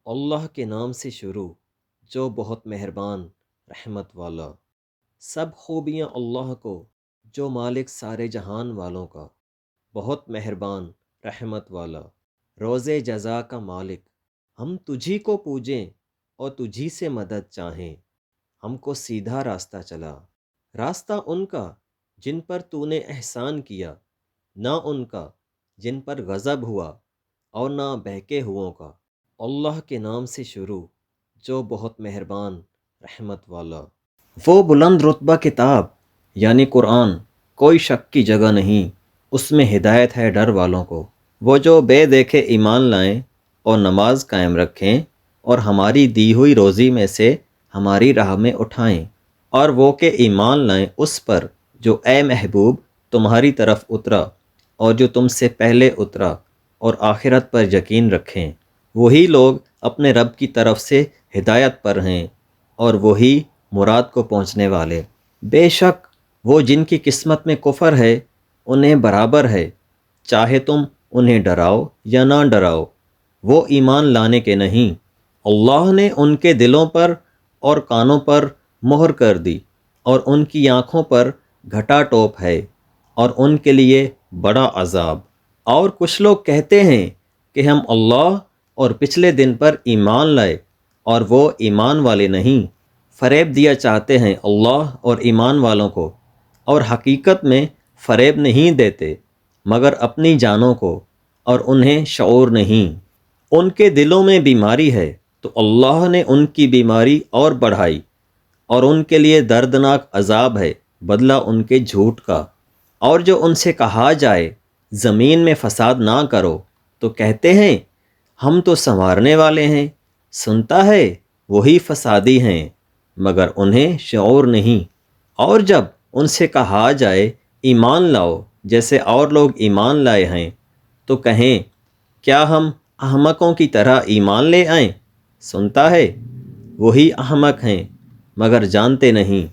اللہ کے نام سے شروع جو بہت مہربان رحمت والا۔ سب خوبیاں اللہ کو جو مالک سارے جہان والوں کا، بہت مہربان رحمت والا، روز جزا کا مالک۔ ہم تجھی کو پوجیں اور تجھی سے مدد چاہیں، ہم کو سیدھا راستہ چلا، راستہ ان کا جن پر تو نے احسان کیا، نہ ان کا جن پر غضب ہوا اور نہ بہکے ہووں کا۔ اللہ کے نام سے شروع جو بہت مہربان رحمت والا۔ وہ بلند رتبہ کتاب یعنی قرآن کوئی شک کی جگہ نہیں، اس میں ہدایت ہے ڈر والوں کو۔ وہ جو بے دیکھے ایمان لائیں اور نماز قائم رکھیں اور ہماری دی ہوئی روزی میں سے ہماری راہ میں اٹھائیں، اور وہ کہ ایمان لائیں اس پر جو اے محبوب تمہاری طرف اترا اور جو تم سے پہلے اترا، اور آخرت پر یقین رکھیں۔ وہی لوگ اپنے رب کی طرف سے ہدایت پر ہیں اور وہی مراد کو پہنچنے والے۔ بے شک وہ جن کی قسمت میں کفر ہے انہیں برابر ہے، چاہے تم انہیں ڈراؤ یا نہ ڈراؤ، وہ ایمان لانے کے نہیں۔ اللہ نے ان کے دلوں پر اور کانوں پر مہر کر دی اور ان کی آنکھوں پر گھٹا ٹوپ ہے اور ان کے لیے بڑا عذاب۔ اور کچھ لوگ کہتے ہیں کہ ہم اللہ اور پچھلے دن پر ایمان لائے، اور وہ ایمان والے نہیں، فریب دیا چاہتے ہیں اللہ اور ایمان والوں کو، اور حقیقت میں فریب نہیں دیتے مگر اپنی جانوں کو، اور انہیں شعور نہیں۔ ان کے دلوں میں بیماری ہے تو اللہ نے ان کی بیماری اور بڑھائی، اور ان کے لیے دردناک عذاب ہے بدلہ ان کے جھوٹ کا۔ اور جو ان سے کہا جائے زمین میں فساد نہ کرو تو کہتے ہیں ہم تو سنوارنے والے ہیں، سنتا ہے وہی فسادی ہیں مگر انہیں شعور نہیں۔ اور جب ان سے کہا جائے ایمان لاؤ جیسے اور لوگ ایمان لائے ہیں تو کہیں کیا ہم احمقوں کی طرح ایمان لے آئیں، سنتا ہے وہی احمق ہیں مگر جانتے نہیں۔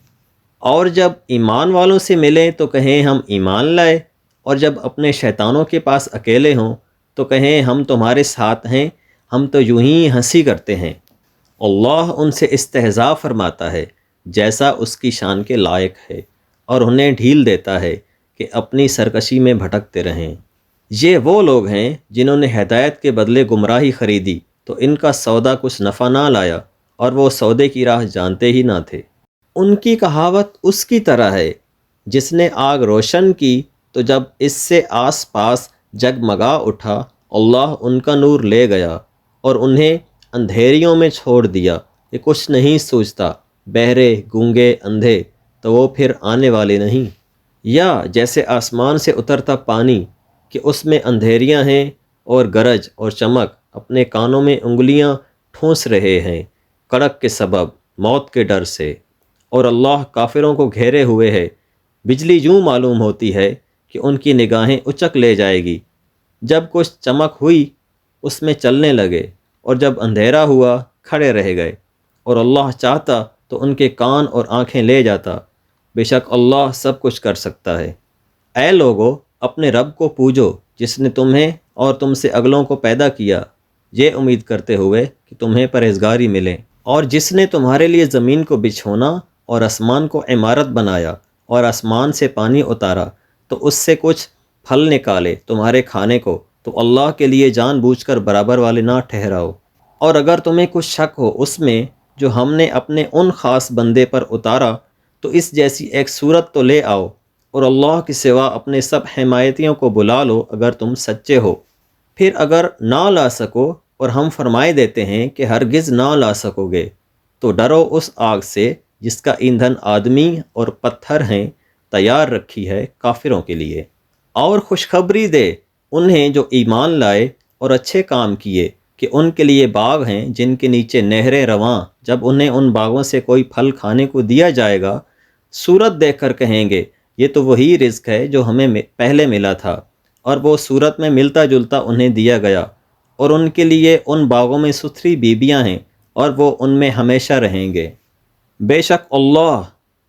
اور جب ایمان والوں سے ملیں تو کہیں ہم ایمان لائے، اور جب اپنے شیطانوں کے پاس اکیلے ہوں تو کہیں ہم تمہارے ساتھ ہیں، ہم تو یوں ہی ہنسی کرتے ہیں۔ اللہ ان سے استہزاء فرماتا ہے جیسا اس کی شان کے لائق ہے، اور انہیں ڈھیل دیتا ہے کہ اپنی سرکشی میں بھٹکتے رہیں۔ یہ وہ لوگ ہیں جنہوں نے ہدایت کے بدلے گمراہی خریدی تو ان کا سودا کچھ نفع نہ لایا، اور وہ سودے کی راہ جانتے ہی نہ تھے۔ ان کی کہاوت اس کی طرح ہے جس نے آگ روشن کی تو جب اس سے آس پاس جگمگا اٹھا، اللہ ان کا نور لے گیا اور انہیں اندھیریوں میں چھوڑ دیا کہ کچھ نہیں سوچتا۔ بہرے، گونگے، اندھے تو وہ پھر آنے والے نہیں۔ یا جیسے آسمان سے اترتا پانی کہ اس میں اندھیریاں ہیں اور گرج اور چمک اپنے کانوں میں انگلیاں ٹھونس رہے ہیں کڑک کے سبب، موت کے ڈر سے، اور اللہ کافروں کو گھیرے ہوئے ہے۔ بجلی یوں معلوم ہوتی ہے کہ ان کی نگاہیں اچک لے جائے گی۔ جب کچھ چمک ہوئی اس میں چلنے لگے، اور جب اندھیرا ہوا کھڑے رہ گئے، اور اللہ چاہتا تو ان کے کان اور آنکھیں لے جاتا۔ بے شک اللہ سب کچھ کر سکتا ہے۔ اے لوگو، اپنے رب کو پوجو جس نے تمہیں اور تم سے اگلوں کو پیدا کیا، یہ امید کرتے ہوئے کہ تمہیں پرہیزگاری ملے، اور جس نے تمہارے لیے زمین کو بچھونا اور آسمان کو عمارت بنایا، اور آسمان سے پانی اتارا تو اس سے کچھ پھل نکالے تمہارے کھانے کو، تو اللہ کے لیے جان بوجھ کر برابر والے نہ ٹھہراؤ۔ اور اگر تمہیں کچھ شک ہو اس میں جو ہم نے اپنے ان خاص بندے پر اتارا تو اس جیسی ایک صورت تو لے آؤ، اور اللہ کے سوا اپنے سب حمایتیوں کو بلا لو اگر تم سچے ہو۔ پھر اگر نہ لا سکو اور ہم فرمائے دیتے ہیں کہ ہرگز نہ لا سکو گے، تو ڈرو اس آگ سے جس کا ایندھن آدمی اور پتھر ہیں، تیار رکھی ہے کافروں کے لیے۔ اور خوشخبری دے انہیں جو ایمان لائے اور اچھے کام کیے کہ ان کے لیے باغ ہیں جن کے نیچے نہریں رواں، جب انہیں ان باغوں سے کوئی پھل کھانے کو دیا جائے گا، صورت دیکھ کر کہیں گے یہ تو وہی رزق ہے جو ہمیں پہلے ملا تھا، اور وہ صورت میں ملتا جلتا انہیں دیا گیا۔ اور ان کے لیے ان باغوں میں ستھری بیبیاں ہیں اور وہ ان میں ہمیشہ رہیں گے۔ بے شک اللہ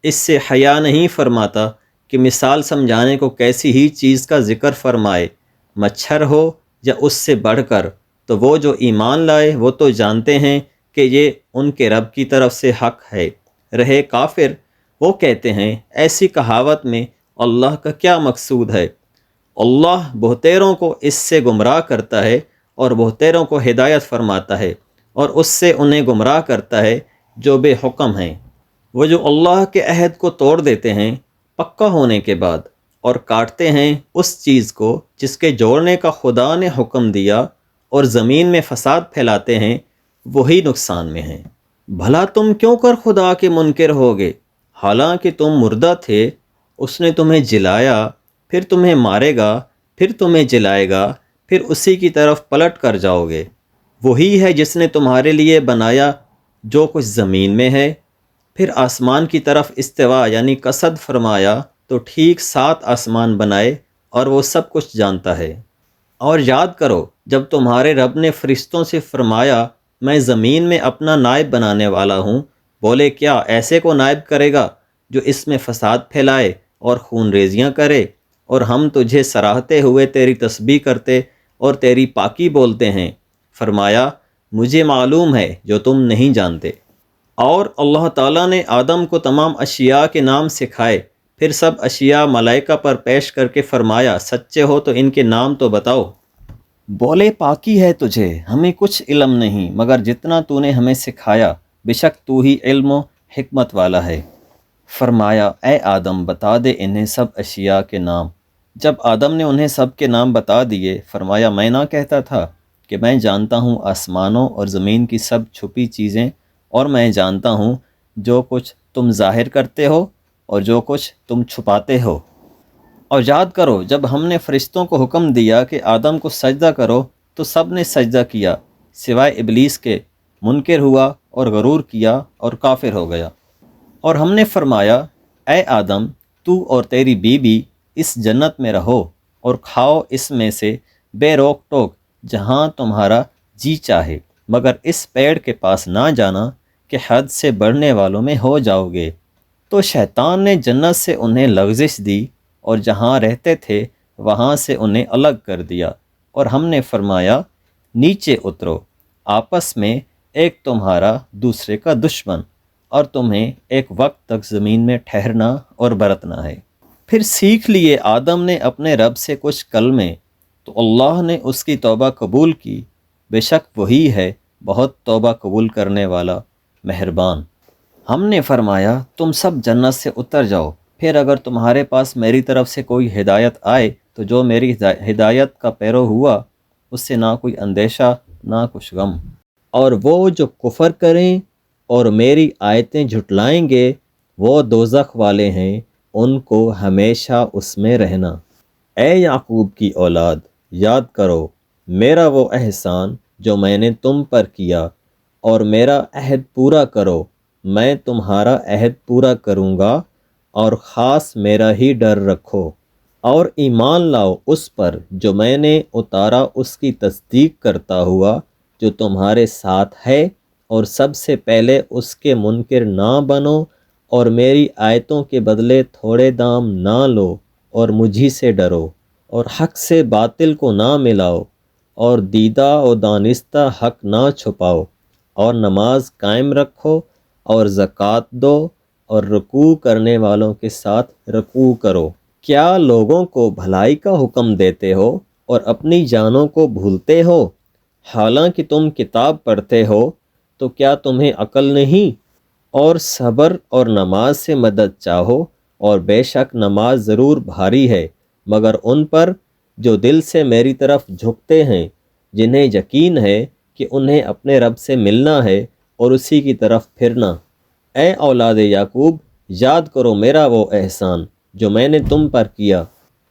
اس سے حیا نہیں فرماتا کہ مثال سمجھانے کو کیسی ہی چیز کا ذکر فرمائے، مچھر ہو یا اس سے بڑھ کر، تو وہ جو ایمان لائے وہ تو جانتے ہیں کہ یہ ان کے رب کی طرف سے حق ہے۔ رہے کافر، وہ کہتے ہیں ایسی کہاوت میں اللہ کا کیا مقصود ہے؟ اللہ بہتیروں کو اس سے گمراہ کرتا ہے اور بہتیروں کو ہدایت فرماتا ہے، اور اس سے انہیں گمراہ کرتا ہے جو بے حکم ہیں۔ وہ جو اللہ کے عہد کو توڑ دیتے ہیں پکا ہونے کے بعد، اور کاٹتے ہیں اس چیز کو جس کے جوڑنے کا خدا نے حکم دیا، اور زمین میں فساد پھیلاتے ہیں، وہی نقصان میں ہیں۔ بھلا تم کیوں کر خدا کے منکر ہوگے؟ حالانکہ تم مردہ تھے، اس نے تمہیں جلایا، پھر تمہیں مارے گا، پھر تمہیں جلائے گا، پھر اسی کی طرف پلٹ کر جاؤ گے۔ وہی ہے جس نے تمہارے لیے بنایا جو کچھ زمین میں ہے، پھر آسمان کی طرف استوا یعنی قصد فرمایا تو ٹھیک 7 آسمان بنائے، اور وہ سب کچھ جانتا ہے۔ اور یاد کرو جب تمہارے رب نے فرشتوں سے فرمایا میں زمین میں اپنا نائب بنانے والا ہوں، بولے کیا ایسے کو نائب کرے گا جو اس میں فساد پھیلائے اور خون ریزیاں کرے؟ اور ہم تجھے سراہتے ہوئے تیری تسبیح کرتے اور تیری پاکی بولتے ہیں۔ فرمایا مجھے معلوم ہے جو تم نہیں جانتے۔ اور اللہ تعالیٰ نے آدم کو تمام اشیاء کے نام سکھائے، پھر سب اشیاء ملائکہ پر پیش کر کے فرمایا سچے ہو تو ان کے نام تو بتاؤ۔ بولے پاکی ہے تجھے، ہمیں کچھ علم نہیں مگر جتنا تو نے ہمیں سکھایا، بے شک تو ہی علم و حکمت والا ہے۔ فرمایا اے آدم بتا دے انہیں سب اشیاء کے نام۔ جب آدم نے انہیں سب کے نام بتا دیے، فرمایا میں نہ کہتا تھا کہ میں جانتا ہوں آسمانوں اور زمین کی سب چھپی چیزیں، اور میں جانتا ہوں جو کچھ تم ظاہر کرتے ہو اور جو کچھ تم چھپاتے ہو۔ اور یاد کرو جب ہم نے فرشتوں کو حکم دیا کہ آدم کو سجدہ کرو تو سب نے سجدہ کیا سوائے ابلیس کے، منکر ہوا اور غرور کیا اور کافر ہو گیا۔ اور ہم نے فرمایا اے آدم تو اور تیری بیوی اس جنت میں رہو اور کھاؤ اس میں سے بے روک ٹوک جہاں تمہارا جی چاہے، مگر اس پیڑ کے پاس نہ جانا کہ حد سے بڑھنے والوں میں ہو جاؤ گے۔ تو شیطان نے جنت سے انہیں لغزش دی اور جہاں رہتے تھے وہاں سے انہیں الگ کر دیا، اور ہم نے فرمایا نیچے اترو، آپس میں ایک تمہارا دوسرے کا دشمن، اور تمہیں ایک وقت تک زمین میں ٹھہرنا اور برتنا ہے۔ پھر سیکھ لیے آدم نے اپنے رب سے کچھ کلمے، تو اللہ نے اس کی توبہ قبول کی، بے شک وہی ہے بہت توبہ قبول کرنے والا مہربان۔ ہم نے فرمایا تم سب جنت سے اتر جاؤ، پھر اگر تمہارے پاس میری طرف سے کوئی ہدایت آئے تو جو میری ہدایت کا پیرو ہوا اس سے نہ کوئی اندیشہ نہ کچھ غم، اور وہ جو کفر کریں اور میری آیتیں جھٹلائیں گے وہ دوزخ والے ہیں، ان کو ہمیشہ اس میں رہنا۔ اے یعقوب کی اولاد، یاد کرو میرا وہ احسان جو میں نے تم پر کیا، اور میرا عہد پورا کرو، میں تمہارا عہد پورا کروں گا، اور خاص میرا ہی ڈر رکھو، اور ایمان لاؤ اس پر جو میں نے اتارا، اس کی تصدیق کرتا ہوا جو تمہارے ساتھ ہے، اور سب سے پہلے اس کے منکر نہ بنو، اور میری آیتوں کے بدلے تھوڑے دام نہ لو، اور مجھی سے ڈرو، اور حق سے باطل کو نہ ملاؤ، اور دیدہ و دانستہ حق نہ چھپاؤ، اور نماز قائم رکھو، اور زکوٰۃ دو، اور رکوع کرنے والوں کے ساتھ رکوع کرو۔ کیا لوگوں کو بھلائی کا حکم دیتے ہو اور اپنی جانوں کو بھولتے ہو؟ حالانکہ تم کتاب پڑھتے ہو تو کیا تمہیں عقل نہیں؟ اور صبر اور نماز سے مدد چاہو، اور بے شک نماز ضرور بھاری ہے مگر ان پر جو دل سے میری طرف جھکتے ہیں، جنہیں یقین ہے کہ انہیں اپنے رب سے ملنا ہے اور اسی کی طرف پھرنا۔ اے اولاد یعقوب، یاد کرو میرا وہ احسان جو میں نے تم پر کیا،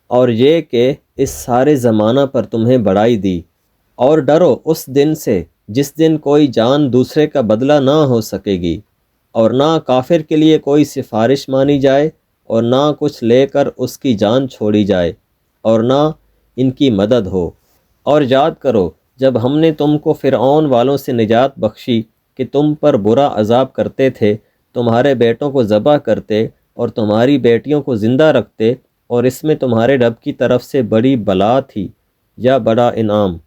اور یہ کہ اس سارے زمانہ پر تمہیں بڑائی دی، اور ڈرو اس دن سے جس دن کوئی جان دوسرے کا بدلہ نہ ہو سکے گی، اور نہ کافر کے لیے کوئی سفارش مانی جائے، اور نہ کچھ لے کر اس کی جان چھوڑی جائے، اور نہ ان کی مدد ہو۔ اور یاد کرو جب ہم نے تم کو فرعون والوں سے نجات بخشی کہ تم پر برا عذاب کرتے تھے، تمہارے بیٹوں کو ذبح کرتے اور تمہاری بیٹیوں کو زندہ رکھتے، اور اس میں تمہارے رب کی طرف سے بڑی بلا تھی یا بڑا انعام۔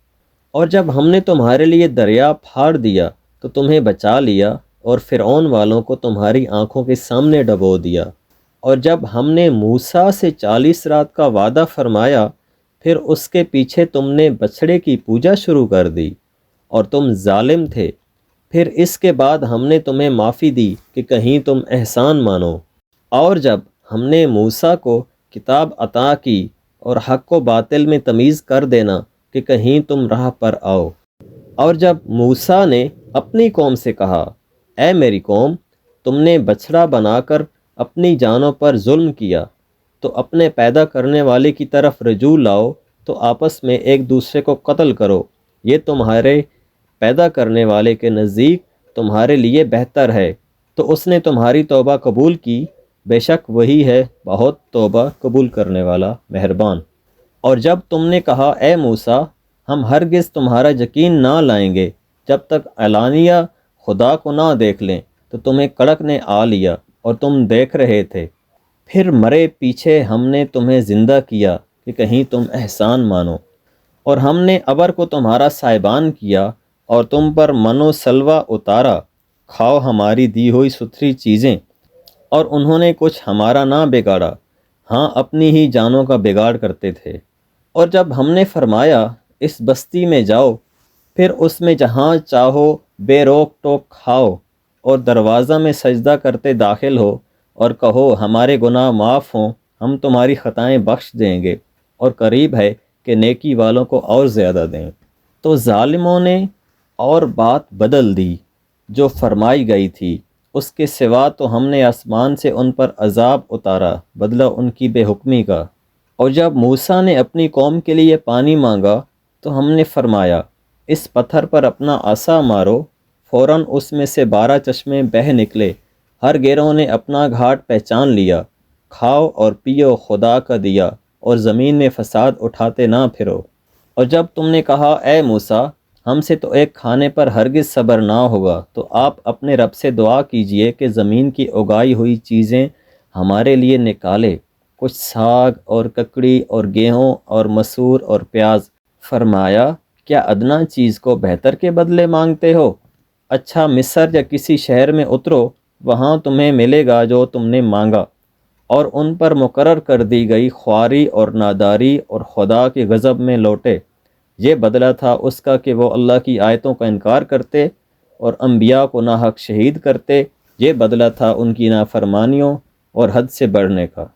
اور جب ہم نے تمہارے لیے دریا پھاڑ دیا تو تمہیں بچا لیا اور فرعون والوں کو تمہاری آنکھوں کے سامنے ڈبو دیا۔ اور جب ہم نے موسیٰ سے 40 رات کا وعدہ فرمایا پھر اس کے پیچھے تم نے بچھڑے کی پوجا شروع کر دی اور تم ظالم تھے، پھر اس کے بعد ہم نے تمہیں معافی دی کہ کہیں تم احسان مانو۔ اور جب ہم نے موسیٰ کو کتاب عطا کی اور حق و باطل میں تمیز کر دینا کہ کہیں تم راہ پر آؤ۔ اور جب موسیٰ نے اپنی قوم سے کہا، اے میری قوم، تم نے بچھڑا بنا کر اپنی جانوں پر ظلم کیا، تو اپنے پیدا کرنے والے کی طرف رجوع لاؤ، تو آپس میں ایک دوسرے کو قتل کرو، یہ تمہارے پیدا کرنے والے کے نزدیک تمہارے لیے بہتر ہے، تو اس نے تمہاری توبہ قبول کی، بے شک وہی ہے بہت توبہ قبول کرنے والا مہربان۔ اور جب تم نے کہا، اے موسیٰ، ہم ہرگز تمہارا یقین نہ لائیں گے جب تک علانیہ خدا کو نہ دیکھ لیں، تو تمہیں کڑک نے آ لیا اور تم دیکھ رہے تھے، پھر مرے پیچھے ہم نے تمہیں زندہ کیا کہ کہیں تم احسان مانو۔ اور ہم نے ابر کو تمہارا سائبان کیا اور تم پر من و سلوہ اتارا، کھاؤ ہماری دی ہوئی ستھری چیزیں، اور انہوں نے کچھ ہمارا نہ بگاڑا، ہاں اپنی ہی جانوں کا بگاڑ کرتے تھے۔ اور جب ہم نے فرمایا اس بستی میں جاؤ، پھر اس میں جہاں چاہو بے روک ٹوک کھاؤ، اور دروازہ میں سجدہ کرتے داخل ہو اور کہو ہمارے گناہ معاف ہوں، ہم تمہاری خطائیں بخش دیں گے، اور قریب ہے کہ نیکی والوں کو اور زیادہ دیں۔ تو ظالموں نے اور بات بدل دی جو فرمائی گئی تھی، اس کے سوا تو ہم نے آسمان سے ان پر عذاب اتارا بدلہ ان کی بے حکمی کا۔ اور جب موسیٰ نے اپنی قوم کے لیے پانی مانگا تو ہم نے فرمایا، اس پتھر پر اپنا عصا مارو، فوراً اس میں سے 12 چشمے بہہ نکلے، ہر گروہ نے اپنا گھاٹ پہچان لیا، کھاؤ اور پیو خدا کا دیا، اور زمین میں فساد اٹھاتے نہ پھرو۔ اور جب تم نے کہا، اے موسیٰ، ہم سے تو ایک کھانے پر ہرگز صبر نہ ہوگا، تو آپ اپنے رب سے دعا کیجئے کہ زمین کی اگائی ہوئی چیزیں ہمارے لیے نکالے، کچھ ساگ اور ککڑی اور گیہوں اور مسور اور پیاز۔ فرمایا، کیا ادنیٰ چیز کو بہتر کے بدلے مانگتے ہو؟ اچھا مصر یا کسی شہر میں اترو، وہاں تمہیں ملے گا جو تم نے مانگا۔ اور ان پر مقرر کر دی گئی خواری اور ناداری اور خدا کے غضب میں لوٹے، یہ بدلہ تھا اس کا کہ وہ اللہ کی آیتوں کا انکار کرتے اور انبیاء کو ناحق شہید کرتے، یہ بدلہ تھا ان کی نافرمانیوں اور حد سے بڑھنے کا۔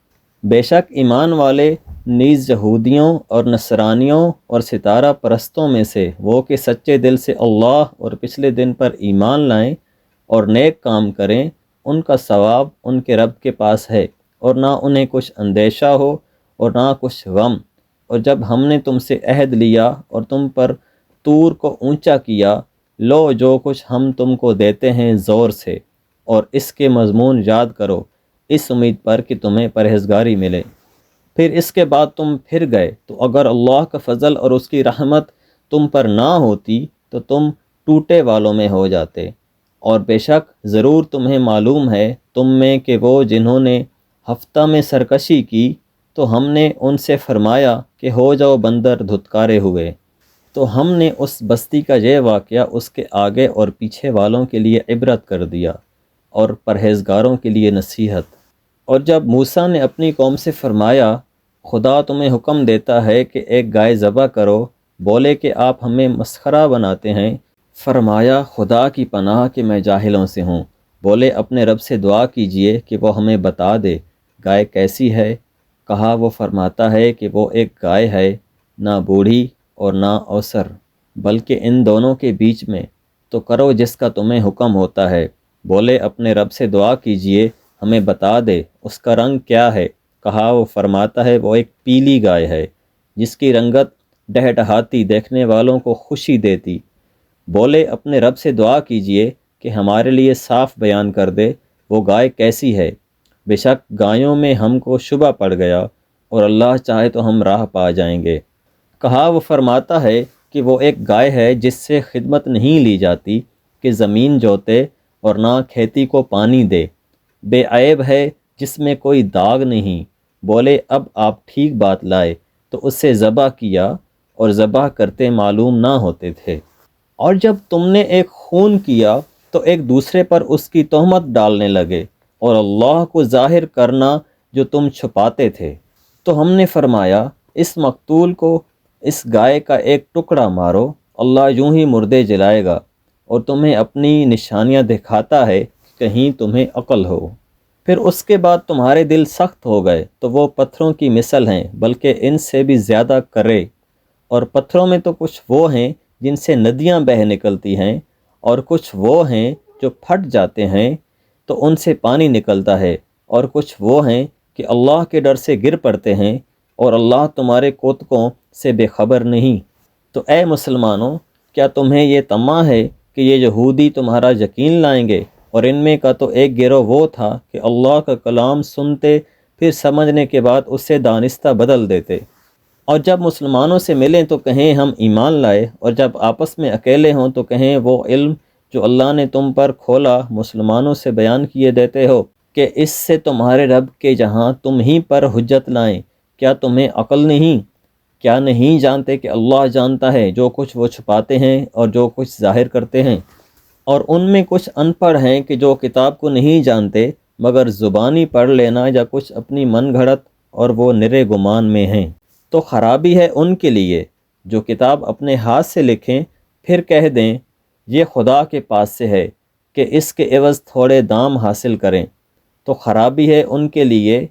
بے شک ایمان والے نیز یہودیوں اور نصرانیوں اور ستارہ پرستوں میں سے وہ کہ سچے دل سے اللہ اور پچھلے دن پر ایمان لائیں اور نیک کام کریں، ان کا ثواب ان کے رب کے پاس ہے، اور نہ انہیں کچھ اندیشہ ہو اور نہ کچھ غم۔ اور جب ہم نے تم سے عہد لیا اور تم پر طور کو اونچا کیا، لو جو کچھ ہم تم کو دیتے ہیں زور سے، اور اس کے مضمون یاد کرو، اس امید پر کہ تمہیں پرہیزگاری ملے۔ پھر اس کے بعد تم پھر گئے، تو اگر اللہ کا فضل اور اس کی رحمت تم پر نہ ہوتی تو تم ٹوٹے والوں میں ہو جاتے۔ اور بے شک ضرور تمہیں معلوم ہے تم میں کہ وہ جنہوں نے ہفتہ میں سرکشی کی تو ہم نے ان سے فرمایا کہ ہو جاؤ بندر دھتکارے ہوئے۔ تو ہم نے اس بستی کا یہ واقعہ اس کے آگے اور پیچھے والوں کے لیے عبرت کر دیا اور پرہیزگاروں کے لیے نصیحت۔ اور جب موسیٰ نے اپنی قوم سے فرمایا، خدا تمہیں حکم دیتا ہے کہ ایک گائے ذبح کرو، بولے کہ آپ ہمیں مسخرہ بناتے ہیں۔ فرمایا، خدا کی پناہ کہ میں جاہلوں سے ہوں۔ بولے اپنے رب سے دعا کیجئے کہ وہ ہمیں بتا دے گائے کیسی ہے۔ کہا، وہ فرماتا ہے کہ وہ ایک گائے ہے، نہ بوڑھی اور نہ اوسر، بلکہ ان دونوں کے بیچ میں، تو کرو جس کا تمہیں حکم ہوتا ہے۔ بولے اپنے رب سے دعا کیجئے ہمیں بتا دے اس کا رنگ کیا ہے۔ کہا، وہ فرماتا ہے وہ ایک پیلی گائے ہے جس کی رنگت ڈہڈہاتی دیکھنے والوں کو خوشی دیتی۔ بولے اپنے رب سے دعا کیجئے کہ ہمارے لیے صاف بیان کر دے وہ گائے کیسی ہے، بے شک گایوں میں ہم کو شبہ پڑ گیا، اور اللہ چاہے تو ہم راہ پا جائیں گے۔ کہا، وہ فرماتا ہے کہ وہ ایک گائے ہے جس سے خدمت نہیں لی جاتی کہ زمین جوتے اور نہ کھیتی کو پانی دے، بے عیب ہے جس میں کوئی داغ نہیں۔ بولے اب آپ ٹھیک بات لائے، تو اس سے ذبح کیا اور ذبح کرتے معلوم نہ ہوتے تھے۔ اور جب تم نے ایک خون کیا تو ایک دوسرے پر اس کی تہمت ڈالنے لگے اور اللہ کو ظاہر کرنا جو تم چھپاتے تھے۔ تو ہم نے فرمایا اس مقتول کو اس گائے کا ایک ٹکڑا مارو، اللہ یوں ہی مردے جلائے گا اور تمہیں اپنی نشانیاں دکھاتا ہے کہ کہیں تمہیں عقل ہو۔ پھر اس کے بعد تمہارے دل سخت ہو گئے تو وہ پتھروں کی مثل ہیں بلکہ ان سے بھی زیادہ کرے، اور پتھروں میں تو کچھ وہ ہیں جن سے ندیاں بہہ نکلتی ہیں، اور کچھ وہ ہیں جو پھٹ جاتے ہیں تو ان سے پانی نکلتا ہے، اور کچھ وہ ہیں کہ اللہ کے ڈر سے گر پڑتے ہیں، اور اللہ تمہارے کوتکوں سے بے خبر نہیں۔ تو اے مسلمانوں، کیا تمہیں یہ طمع ہے کہ یہ یہودی تمہارا یقین لائیں گے؟ اور ان میں کا تو ایک گروہ وہ تھا کہ اللہ کا کلام سنتے پھر سمجھنے کے بعد اسے دانستہ بدل دیتے، اور جب مسلمانوں سے ملیں تو کہیں ہم ایمان لائے، اور جب آپس میں اکیلے ہوں تو کہیں وہ علم جو اللہ نے تم پر کھولا مسلمانوں سے بیان کیے دیتے ہو کہ اس سے تمہارے رب کے جہاں تم ہی پر حجت لائیں۔ کیا تمہیں عقل نہیں؟ کیا نہیں جانتے کہ اللہ جانتا ہے جو کچھ وہ چھپاتے ہیں اور جو کچھ ظاہر کرتے ہیں؟ اور ان میں کچھ ان پڑھ ہیں کہ جو کتاب کو نہیں جانتے مگر زبانی پڑھ لینا یا کچھ اپنی من گھڑت، اور وہ نرے گمان میں ہیں۔ تو خرابی ہے ان کے لیے جو کتاب اپنے ہاتھ سے لکھیں پھر کہہ دیں یہ خدا کے پاس سے ہے کہ اس کے عوض تھوڑے دام حاصل کریں۔ تو خرابی ہے ان کے لیے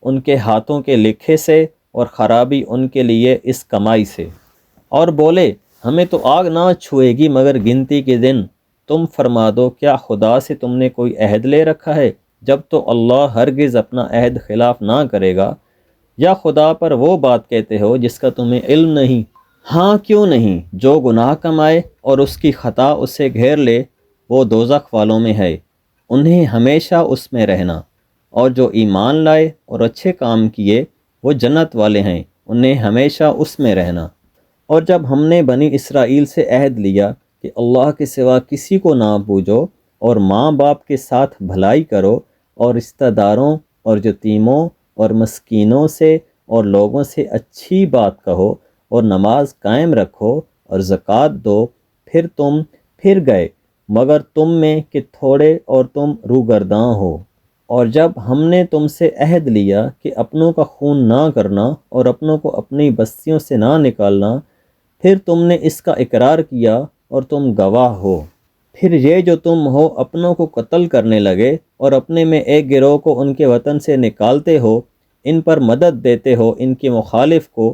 ان کے ہاتھوں کے لکھے سے، اور خرابی ان کے لیے اس کمائی سے۔ اور بولے ہمیں تو آگ نہ چھوئے گی مگر گنتی کے دن۔ تم فرما دو کیا خدا سے تم نے کوئی عہد لے رکھا ہے؟ جب تو اللہ ہرگز اپنا عہد خلاف نہ کرے گا۔ یا خدا پر وہ بات کہتے ہو جس کا تمہیں علم نہیں؟ ہاں کیوں نہیں، جو گناہ کمائے اور اس کی خطا اسے گھیر لے وہ دوزخ والوں میں ہے، انہیں ہمیشہ اس میں رہنا، اور جو ایمان لائے اور اچھے کام کیے وہ جنت والے ہیں، انہیں ہمیشہ اس میں رہنا۔ اور جب ہم نے بنی اسرائیل سے عہد لیا کہ اللہ کے سوا کسی کو نہ پوجو، اور ماں باپ کے ساتھ بھلائی کرو، اور رشتہ داروں اور یتیموں اور مسکینوں سے اور لوگوں سے اچھی بات کہو، اور نماز قائم رکھو اور زکوٰۃ دو، پھر تم پھر گئے مگر تم میں کہ تھوڑے اور تم روگرداں ہو۔ اور جب ہم نے تم سے عہد لیا کہ اپنوں کا خون نہ کرنا اور اپنوں کو اپنی بستیوں سے نہ نکالنا، پھر تم نے اس کا اقرار کیا اور تم گواہ ہو۔ پھر یہ جو تم ہو اپنوں کو قتل کرنے لگے اور اپنے میں ایک گروہ کو ان کے وطن سے نکالتے ہو، ان پر مدد دیتے ہو ان کے مخالف کو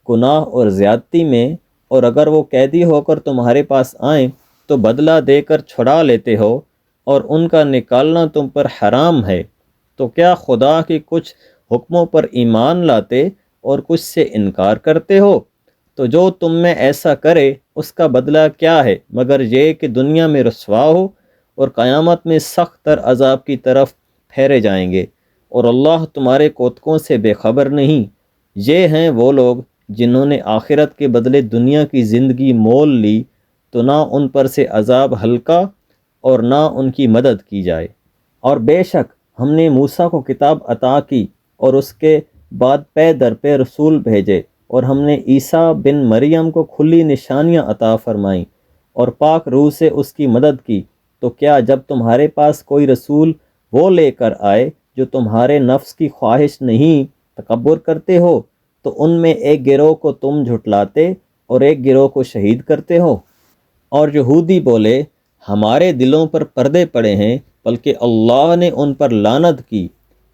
گناہ اور زیادتی میں، اور اگر وہ قیدی ہو کر تمہارے پاس آئیں تو بدلہ دے کر چھڑا لیتے ہو، اور ان کا نکالنا تم پر حرام ہے، تو کیا خدا کے کچھ حکموں پر ایمان لاتے اور کچھ سے انکار کرتے ہو؟ تو جو تم میں ایسا کرے اس کا بدلہ کیا ہے مگر یہ کہ دنیا میں رسوا ہو اور قیامت میں سخت تر عذاب کی طرف پھیرے جائیں گے، اور اللہ تمہارے کوتکوں سے بے خبر نہیں۔ یہ ہیں وہ لوگ جنہوں نے آخرت کے بدلے دنیا کی زندگی مول لی، تو نہ ان پر سے عذاب ہلکا اور نہ ان کی مدد کی جائے۔ اور بے شک ہم نے موسیٰ کو کتاب عطا کی اور اس کے بعد پے در پے رسول بھیجے، اور ہم نے عیسیٰ بن مریم کو کھلی نشانیاں عطا فرمائیں اور پاک روح سے اس کی مدد کی۔ تو کیا جب تمہارے پاس کوئی رسول وہ لے کر آئے جو تمہارے نفس کی خواہش نہیں تکبر کرتے ہو، تو ان میں ایک گروہ کو تم جھٹلاتے اور ایک گروہ کو شہید کرتے ہو؟ اور یہودی بولے ہمارے دلوں پر پردے پڑے ہیں، بلکہ اللہ نے ان پر لعنت کی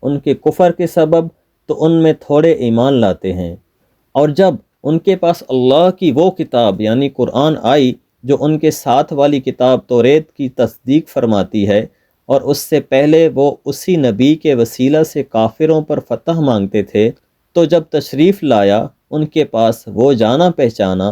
ان کے کفر کے سبب، تو ان میں تھوڑے ایمان لاتے ہیں۔ اور جب ان کے پاس اللہ کی وہ کتاب یعنی قرآن آئی جو ان کے ساتھ والی کتاب توریت کی تصدیق فرماتی ہے، اور اس سے پہلے وہ اسی نبی کے وسیلہ سے کافروں پر فتح مانگتے تھے، تو جب تشریف لایا ان کے پاس وہ جانا پہچانا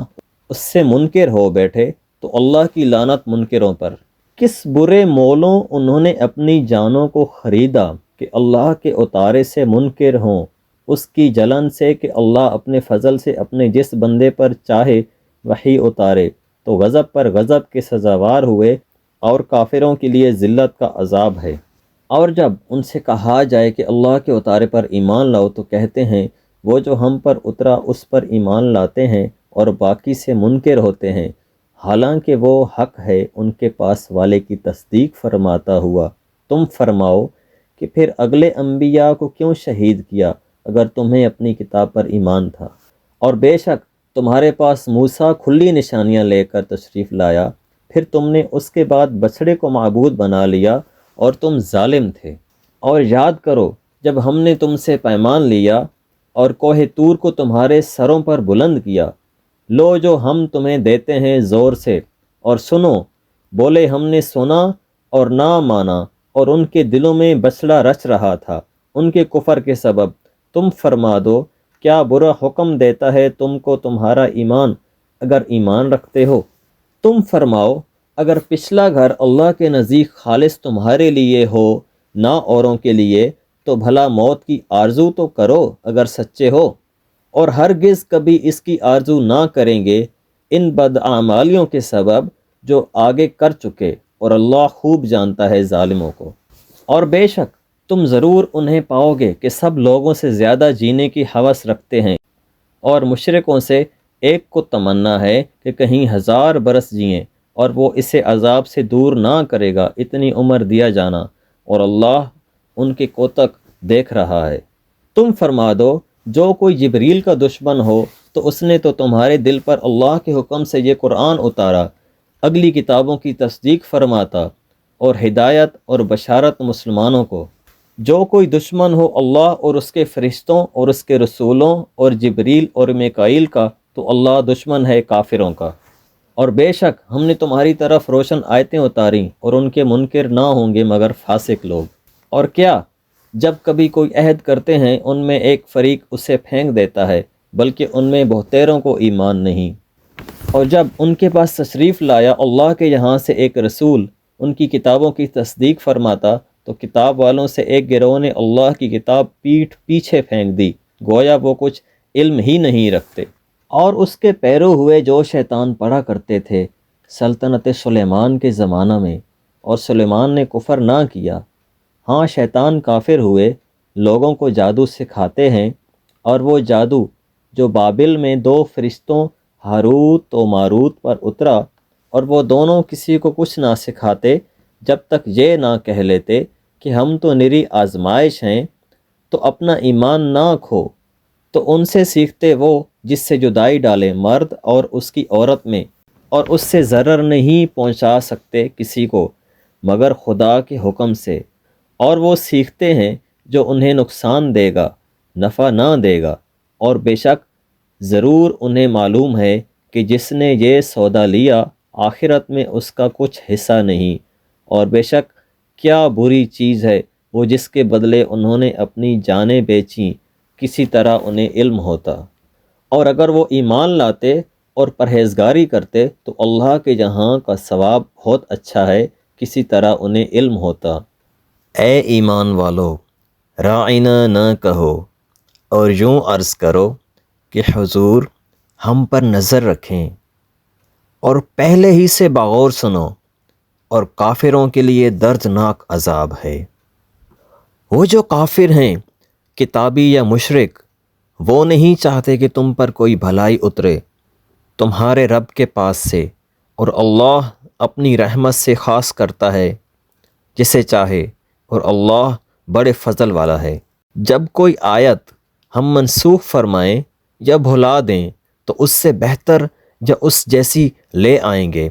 اس سے منکر ہو بیٹھے، تو اللہ کی لعنت منکروں پر۔ کس برے مولوں انہوں نے اپنی جانوں کو خریدا کہ اللہ کے اتارے سے منکر ہوں، اس کی جلن سے کہ اللہ اپنے فضل سے اپنے جس بندے پر چاہے وحی اتارے، تو غضب پر غضب کے سزاوار ہوئے، اور کافروں کے لیے ذلت کا عذاب ہے۔ اور جب ان سے کہا جائے کہ اللہ کے اتارے پر ایمان لاؤ، تو کہتے ہیں وہ جو ہم پر اترا اس پر ایمان لاتے ہیں، اور باقی سے منکر ہوتے ہیں، حالانکہ وہ حق ہے ان کے پاس والے کی تصدیق فرماتا ہوا۔ تم فرماؤ کہ پھر اگلے انبیاء کو کیوں شہید کیا اگر تمہیں اپنی کتاب پر ایمان تھا؟ اور بے شک تمہارے پاس موسیٰ کھلی نشانیاں لے کر تشریف لایا، پھر تم نے اس کے بعد بچھڑے کو معبود بنا لیا اور تم ظالم تھے۔ اور یاد کرو جب ہم نے تم سے پیمان لیا اور کوہ طور کو تمہارے سروں پر بلند کیا، لو جو ہم تمہیں دیتے ہیں زور سے، اور سنو، بولے ہم نے سنا اور نہ مانا، اور ان کے دلوں میں بچڑا رچ رہا تھا ان کے کفر کے سبب۔ تم فرما دو، کیا برا حکم دیتا ہے تم کو تمہارا ایمان اگر ایمان رکھتے ہو؟ تم فرماؤ، اگر پچھلا گھر اللہ کے نزدیک خالص تمہارے لیے ہو نہ اوروں کے لیے، تو بھلا موت کی آرزو تو کرو اگر سچے ہو، اور ہرگز کبھی اس کی آرزو نہ کریں گے ان بدعمالیوں کے سبب جو آگے کر چکے، اور اللہ خوب جانتا ہے ظالموں کو۔ اور بے شک تم ضرور انہیں پاؤ گے کہ سب لوگوں سے زیادہ جینے کی ہوس رکھتے ہیں، اور مشرکوں سے ایک کو تمنا ہے کہ کہیں 1000 برس جئیں، اور وہ اسے عذاب سے دور نہ کرے گا اتنی عمر دیا جانا، اور اللہ ان کے کوتک دیکھ رہا ہے۔ تم فرما دو، جو کوئی جبریل کا دشمن ہو تو اس نے تو تمہارے دل پر اللہ کے حکم سے یہ قرآن اتارا، اگلی کتابوں کی تصدیق فرماتا اور ہدایت اور بشارت مسلمانوں کو۔ جو کوئی دشمن ہو اللہ اور اس کے فرشتوں اور اس کے رسولوں اور جبریل اور میکائیل کا، تو اللہ دشمن ہے کافروں کا۔ اور بے شک ہم نے تمہاری طرف روشن آیتیں اتاریں، اور ان کے منکر نہ ہوں گے مگر فاسق لوگ۔ اور کیا جب کبھی کوئی عہد کرتے ہیں ان میں ایک فریق اسے پھینک دیتا ہے، بلکہ ان میں بہتیروں کو ایمان نہیں۔ اور جب ان کے پاس تشریف لایا اللہ کے یہاں سے ایک رسول ان کی کتابوں کی تصدیق فرماتا، تو کتاب والوں سے ایک گروہ نے اللہ کی کتاب پیٹھ پیچھے پھینک دی، گویا وہ کچھ علم ہی نہیں رکھتے۔ اور اس کے پیرو ہوئے جو شیطان پڑھا کرتے تھے سلطنت سلیمان کے زمانہ میں، اور سلیمان نے کفر نہ کیا۔ ہاں، شیطان کافر ہوئے، لوگوں کو جادو سکھاتے ہیں، اور وہ جادو جو بابل میں 2 فرشتوں ہاروت و ماروت پر اترا، اور وہ دونوں کسی کو کچھ نہ سکھاتے جب تک یہ نہ کہہ لیتے کہ ہم تو نری آزمائش ہیں، تو اپنا ایمان نہ کھو۔ تو ان سے سیکھتے وہ جس سے جدائی ڈالے مرد اور اس کی عورت میں، اور اس سے ضرر نہیں پہنچا سکتے کسی کو مگر خدا کے حکم سے، اور وہ سیکھتے ہیں جو انہیں نقصان دے گا نفع نہ دے گا، اور بے شک ضرور انہیں معلوم ہے کہ جس نے یہ سودا لیا آخرت میں اس کا کچھ حصہ نہیں، اور بے شک کیا بری چیز ہے وہ جس کے بدلے انہوں نے اپنی جانیں بیچیں، کسی طرح انہیں علم ہوتا۔ اور اگر وہ ایمان لاتے اور پرہیزگاری کرتے تو اللہ کے جہاں کا ثواب بہت اچھا ہے، کسی طرح انہیں علم ہوتا۔ اے ایمان والو، راعنا نہ کہو، اور یوں عرض کرو کہ حضور ہم پر نظر رکھیں، اور پہلے ہی سے بغور سنو، اور کافروں کے لیے دردناک عذاب ہے۔ وہ جو کافر ہیں، کتابی یا مشرک، وہ نہیں چاہتے کہ تم پر کوئی بھلائی اترے تمہارے رب کے پاس سے، اور اللہ اپنی رحمت سے خاص کرتا ہے جسے چاہے، اور اللہ بڑے فضل والا ہے۔ جب کوئی آیت ہم منسوخ فرمائیں یا بھلا دیں تو اس سے بہتر یا اس جیسی لے آئیں گے۔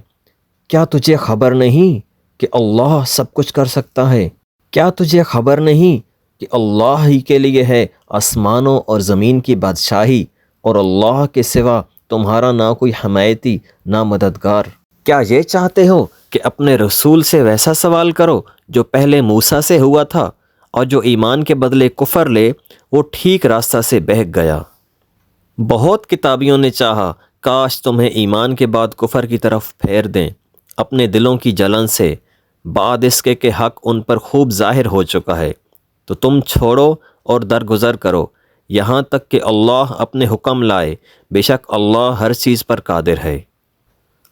کیا تجھے خبر نہیں کہ اللہ سب کچھ کر سکتا ہے؟ کیا تجھے خبر نہیں کہ اللہ ہی کے لیے ہے آسمانوں اور زمین کی بادشاہی، اور اللہ کے سوا تمہارا نہ کوئی حمایتی نہ مددگار؟ کیا یہ چاہتے ہو کہ اپنے رسول سے ویسا سوال کرو جو پہلے موسیٰ سے ہوا تھا، اور جو ایمان کے بدلے کفر لے وہ ٹھیک راستہ سے بہک گیا؟ بہت کتابیوں نے چاہا کاش تمہیں ایمان کے بعد کفر کی طرف پھیر دیں، اپنے دلوں کی جلن سے، بعد اس کے کہ حق ان پر خوب ظاہر ہو چکا ہے۔ تو تم چھوڑو اور درگزر کرو یہاں تک کہ اللہ اپنے حکم لائے، بے شک اللہ ہر چیز پر قادر ہے۔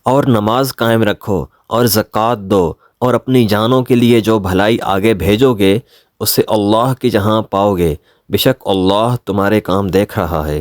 اور نماز قائم رکھو اور زکوٰۃ دو، اور اپنی جانوں کے لیے جو بھلائی آگے بھیجو گے اسے اللہ کے جہاں پاؤ گے، بے شک اللہ تمہارے کام دیکھ رہا ہے۔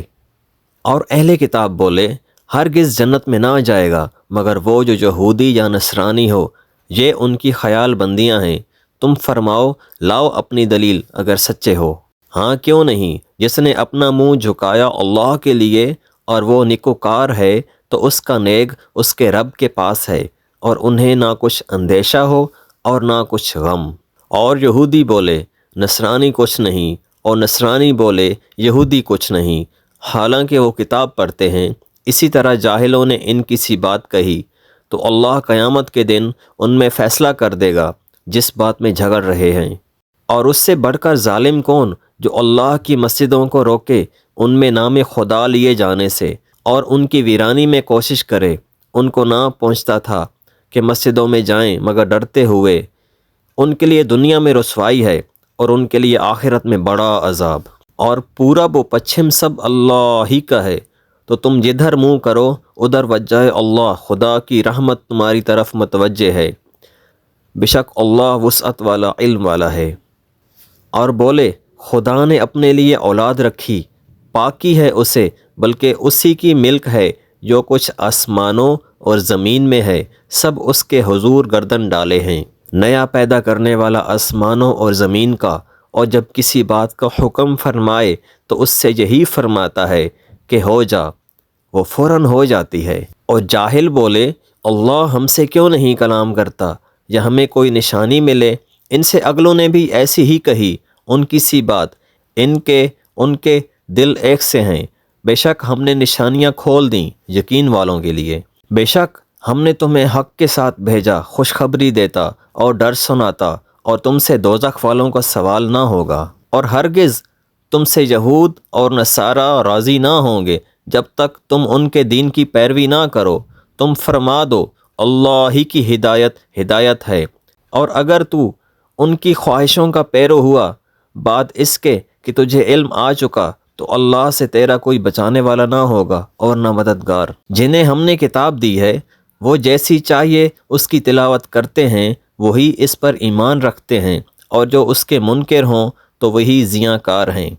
اور اہل کتاب بولے، ہرگز جنت میں نہ جائے گا مگر وہ جو یہودی یا نصرانی ہو، یہ ان کی خیال بندیاں ہیں۔ تم فرماؤ لاؤ اپنی دلیل اگر سچے ہو۔ ہاں کیوں نہیں، جس نے اپنا منہ جھکایا اللہ کے لیے اور وہ نیکوکار ہے تو اس کا نیک اس کے رب کے پاس ہے، اور انہیں نہ کچھ اندیشہ ہو اور نہ کچھ غم۔ اور یہودی بولے نصرانی کچھ نہیں، اور نصرانی بولے یہودی کچھ نہیں، حالانکہ وہ کتاب پڑھتے ہیں۔ اسی طرح جاہلوں نے ان کی سی بات کہی تو اللہ قیامت کے دن ان میں فیصلہ کر دے گا جس بات میں جھگڑ رہے ہیں۔ اور اس سے بڑھ کر ظالم کون جو اللہ کی مسجدوں کو روکے ان میں نام خدا لیے جانے سے، اور ان کی ویرانی میں کوشش کرے۔ ان کو نہ پہنچتا تھا کہ مسجدوں میں جائیں مگر ڈرتے ہوئے۔ ان کے لیے دنیا میں رسوائی ہے اور ان کے لیے آخرت میں بڑا عذاب۔ اور پورب و پچھم سب اللہ ہی کا ہے، تو تم جدھر منہ کرو ادھر وجہ اللہ، خدا کی رحمت تمہاری طرف متوجہ ہے، بے شک اللہ وسعت والا علم والا ہے۔ اور بولے خدا نے اپنے لیے اولاد رکھی، پاکی ہے اسے، بلکہ اسی کی ملک ہے جو کچھ آسمانوں اور زمین میں ہے، سب اس کے حضور گردن ڈالے ہیں۔ نیا پیدا کرنے والا آسمانوں اور زمین کا، اور جب کسی بات کا حکم فرمائے تو اس سے یہی فرماتا ہے کہ ہو جا، وہ فوراً ہو جاتی ہے۔ اور جاہل بولے اللہ ہم سے کیوں نہیں کلام کرتا یا ہمیں کوئی نشانی ملے۔ ان سے اگلوں نے بھی ایسی ہی کہی ان کی سی بات، ان کے دل ایک سے ہیں۔ بے شک ہم نے نشانیاں کھول دیں یقین والوں کے لیے۔ بے شک ہم نے تمہیں حق کے ساتھ بھیجا، خوشخبری دیتا اور ڈر سناتا، اور تم سے دوزخ والوں کا سوال نہ ہوگا۔ اور ہرگز تم سے یہود اور نصارہ راضی نہ ہوں گے جب تک تم ان کے دین کی پیروی نہ کرو۔ تم فرما دو اللہ ہی کی ہدایت ہے، اور اگر تو ان کی خواہشوں کا پیرو ہوا بعد اس کے کہ تجھے علم آ چکا تو اللہ سے تیرا کوئی بچانے والا نہ ہوگا اور نہ مددگار۔ جنہیں ہم نے کتاب دی ہے وہ جیسی چاہیے اس کی تلاوت کرتے ہیں، وہی اس پر ایمان رکھتے ہیں، اور جو اس کے منکر ہوں تو وہی زیاں کار ہیں۔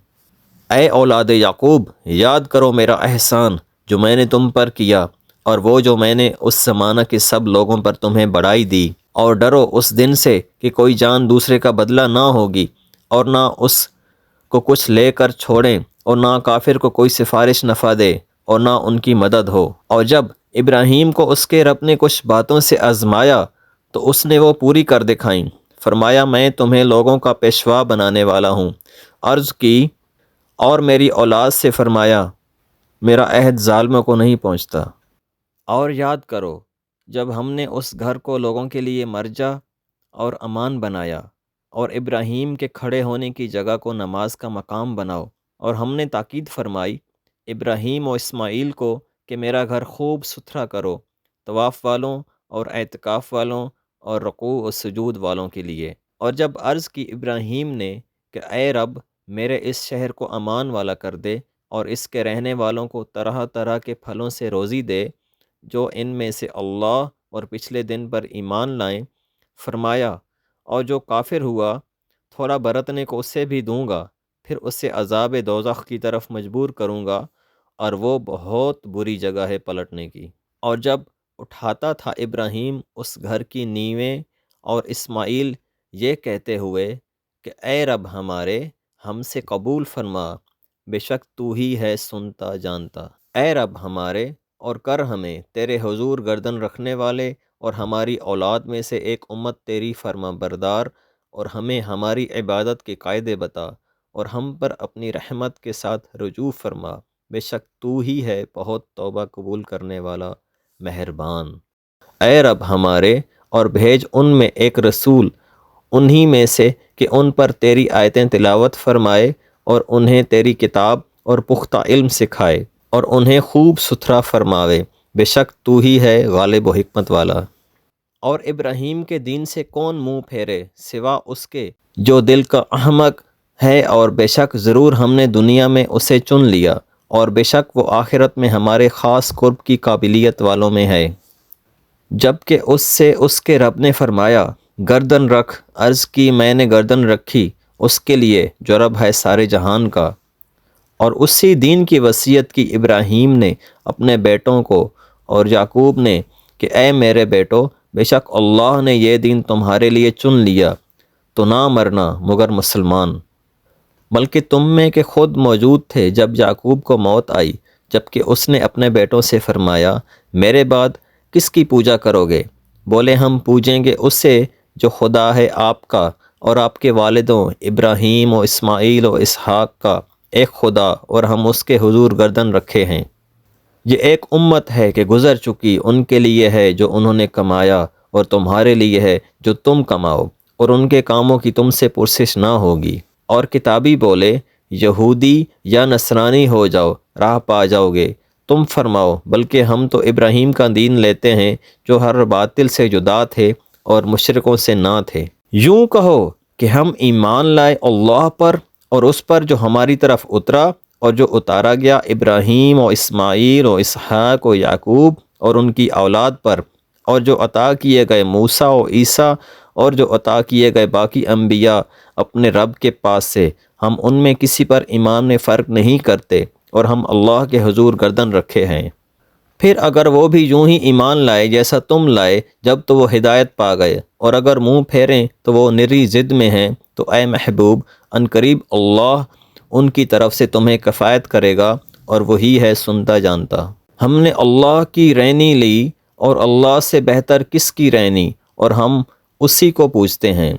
اے اولاد یعقوب، یاد کرو میرا احسان جو میں نے تم پر کیا، اور وہ جو میں نے اس زمانہ کے سب لوگوں پر تمہیں بڑائی دی۔ اور ڈرو اس دن سے کہ کوئی جان دوسرے کا بدلہ نہ ہوگی، اور نہ اس کو کچھ لے کر چھوڑیں، اور نہ کافر کو کوئی سفارش نفع دے، اور نہ ان کی مدد ہو۔ اور جب ابراہیم کو اس کے رب نے کچھ باتوں سے آزمایا تو اس نے وہ پوری کر دکھائیں۔ فرمایا میں تمہیں لوگوں کا پیشوا بنانے والا ہوں۔ عرض کی اور میری اولاد سے فرمایا میرا عہد ظالموں کو نہیں پہنچتا۔ اور یاد کرو جب ہم نے اس گھر کو لوگوں کے لیے مرجع اور امان بنایا، اور ابراہیم کے کھڑے ہونے کی جگہ کو نماز کا مقام بناؤ، اور ہم نے تاکید فرمائی ابراہیم و اسماعیل کو کہ میرا گھر خوب ستھرا کرو، طواف والوں اور اعتکاف والوں اور رکوع و سجود والوں کے لیے۔ اور جب عرض کی ابراہیم نے کہ اے رب میرے اس شہر کو امان والا کر دے، اور اس کے رہنے والوں کو طرح طرح کے پھلوں سے روزی دے جو ان میں سے اللہ اور پچھلے دن پر ایمان لائیں، فرمایا اور جو کافر ہوا تھوڑا برتنے کو اس سے بھی دوں گا، پھر اسے عذاب دوزخ کی طرف مجبور کروں گا، اور وہ بہت بری جگہ ہے پلٹنے کی۔ اور جب اٹھاتا تھا ابراہیم اس گھر کی نیویں، اور اسماعیل یہ کہتے ہوئے کہ اے رب ہمارے ہم سے قبول فرما، بے شک تو ہی ہے سنتا جانتا۔ اے رب ہمارے اور کر ہمیں تیرے حضور گردن رکھنے والے، اور ہماری اولاد میں سے ایک امت تیری فرما بردار، اور ہمیں ہماری عبادت کے قاعدے بتا، اور ہم پر اپنی رحمت کے ساتھ رجوع فرما، بے شک تو ہی ہے بہت توبہ قبول کرنے والا مہربان۔ اے رب ہمارے اور بھیج ان میں ایک رسول انہی میں سے کہ ان پر تیری آیتیں تلاوت فرمائے، اور انہیں تیری کتاب اور پختہ علم سکھائے، اور انہیں خوب ستھرا فرماوے، بے شک تو ہی ہے غالب و حکمت والا۔ اور ابراہیم کے دین سے کون منہ پھیرے سوا اس کے جو دل کا احمق ہے، اور بے شک ضرور ہم نے دنیا میں اسے چن لیا، اور بے شک وہ آخرت میں ہمارے خاص قرب کی قابلیت والوں میں ہے۔ جب کہ اس سے اس کے رب نے فرمایا گردن رکھ، عرض کی میں نے گردن رکھی اس کے لیے جو رب ہے سارے جہان کا، اور اسی دین کی وصیت کی ابراہیم نے اپنے بیٹوں کو اور یعقوب نے کہ اے میرے بیٹو، بے شک اللہ نے یہ دین تمہارے لیے چن لیا، تو نہ مرنا مگر مسلمان۔ بلکہ تم میں کہ خود موجود تھے جب یعقوب کو موت آئی، جبکہ اس نے اپنے بیٹوں سے فرمایا میرے بعد کس کی پوجا کرو گے؟ بولے ہم پوجیں گے اسے جو خدا ہے آپ کا اور آپ کے والدوں ابراہیم و اسماعیل و اسحاق کا ایک خدا، اور ہم اس کے حضور گردن رکھے ہیں۔ یہ ایک امت ہے کہ گزر چکی، ان کے لیے ہے جو انہوں نے کمایا اور تمہارے لیے ہے جو تم کماؤ، اور ان کے کاموں کی تم سے پرسش نہ ہوگی۔ اور کتابی بولے یہودی یا نصرانی ہو جاؤ، راہ پا جاؤ گے۔ تم فرماؤ بلکہ ہم تو ابراہیم کا دین لیتے ہیں جو ہر باطل سے جدا تھے اور مشرکوں سے نہ تھے۔ یوں کہو کہ ہم ایمان لائے اللہ پر اور اس پر جو ہماری طرف اترا اور جو اتارا گیا ابراہیم و اسماعیل و اسحاق و یعقوب اور ان کی اولاد پر، اور جو عطا کیے گئے موسیٰ و عیسیٰ اور جو عطا کیے گئے باقی انبیاء اپنے رب کے پاس سے، ہم ان میں کسی پر ایمان میں فرق نہیں کرتے، اور ہم اللہ کے حضور گردن رکھے ہیں۔ پھر اگر وہ بھی یوں ہی ایمان لائے جیسا تم لائے جب تو وہ ہدایت پا گئے، اور اگر منہ پھیریں تو وہ نری ضد میں ہیں، تو اے محبوب عنقریب اللہ ان کی طرف سے تمہیں کفایت کرے گا، اور وہی ہے سنتا جانتا۔ ہم نے اللہ کی رینی لی، اور اللہ سے بہتر کس کی رینی، اور ہم اسی کو پوچھتے ہیں۔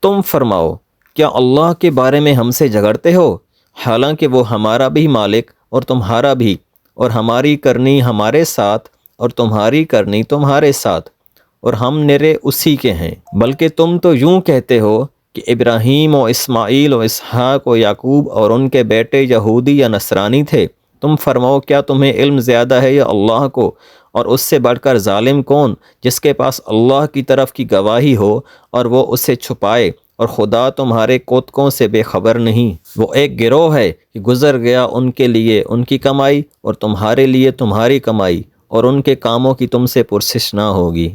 تم فرماؤ کیا اللہ کے بارے میں ہم سے جھگڑتے ہو، حالانکہ وہ ہمارا بھی مالک اور تمہارا بھی، اور ہماری کرنی ہمارے ساتھ اور تمہاری کرنی تمہارے ساتھ، اور ہم نرے اسی کے ہیں۔ بلکہ تم تو یوں کہتے ہو کہ ابراہیم و اسماعیل و اسحاق و یعقوب اور ان کے بیٹے یہودی یا نصرانی تھے۔ تم فرماؤ کیا تمہیں علم زیادہ ہے یا اللہ کو؟ اور اس سے بڑھ کر ظالم کون جس کے پاس اللہ کی طرف کی گواہی ہو اور وہ اسے چھپائے، اور خدا تمہارے کوتکوں سے بے خبر نہیں۔ وہ ایک گروہ ہے کہ گزر گیا ان کے لیے ان کی کمائی اور تمہارے لیے تمہاری کمائی، اور ان کے کاموں کی تم سے پرسش نہ ہوگی۔